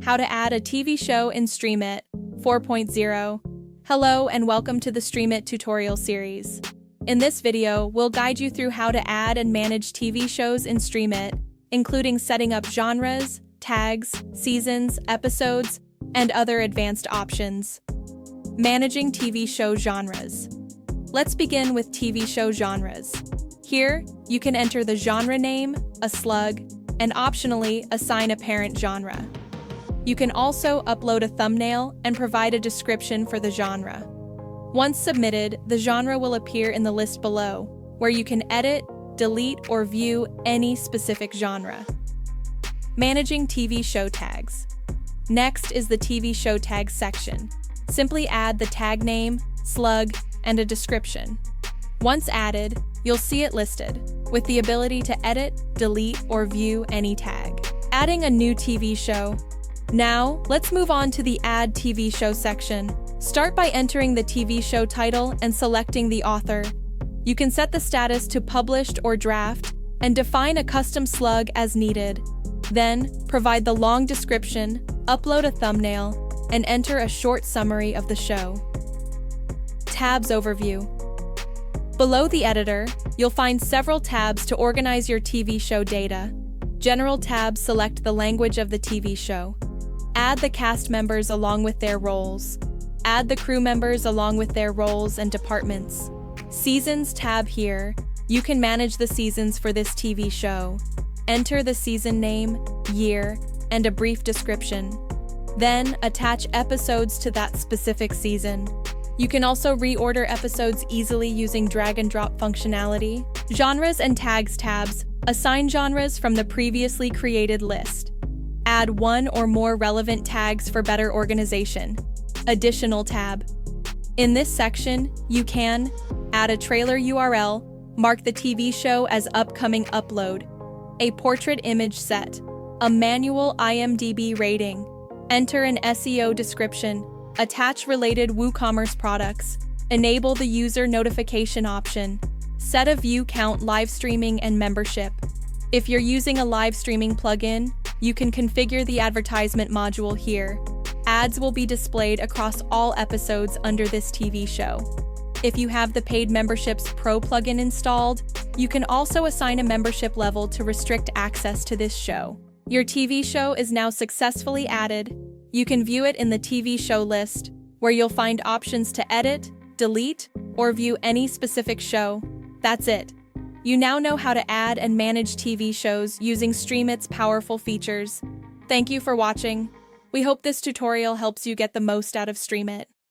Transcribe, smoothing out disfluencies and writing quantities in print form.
how to add a TV show in Streamit 4.0. Hello and welcome to the Streamit tutorial series. In this video, we'll guide you through how to add and manage TV shows in Streamit, including setting up genres, tags, seasons, episodes, and other advanced options. Managing TV show genres. Let's begin with TV show genres. Here, you can enter the genre name, a slug, and optionally assign a parent genre. You can also upload a thumbnail and provide a description for the genre. Once submitted, the genre will appear in the list below, where you can edit, delete, or view any specific genre. Managing TV show tags. Next is the TV show tags section. Simply add the tag name, slug, and a description. Once added, you'll see it listed, with the ability to edit, delete, or view any tag. Adding a new TV show. Now, let's move on to the Add TV Show section. Start by entering the TV show title and selecting the author. You can set the status to published or draft, and define a custom slug as needed. Then, provide the long description, upload a thumbnail, and enter a short summary of the show. Tabs Overview. Below the editor, you'll find several tabs to organize your TV show data. General tab select the language of the TV show. Add the cast members along with their roles. Add the crew members along with their roles and departments. Seasons tab here. You can manage the seasons for this TV show. Enter the season name, year, and a brief description. Then, attach episodes to that specific season. You can also reorder episodes easily using drag and drop functionality. Genres and tags tabs. Assign genres from the previously created list. Add one or more relevant tags for better organization. Additional tab. In this section, you can add a trailer URL, mark the TV show as upcoming upload, a portrait image set, a manual IMDb rating, enter an SEO description, attach related WooCommerce products, enable the user notification option, set a view count live streaming and membership. If you're using a live streaming plugin, you can configure the advertisement module here. Ads will be displayed across all episodes under this TV show. If you have the Paid Memberships Pro plugin installed, you can also assign a membership level to restrict access to this show. Your TV show is now successfully added. You can view it in the TV show list, where you'll find options to edit, delete, or view any specific show. That's it. You now know how to add and manage TV shows using Streamit's powerful features. Thank you for watching. We hope this tutorial helps you get the most out of Streamit.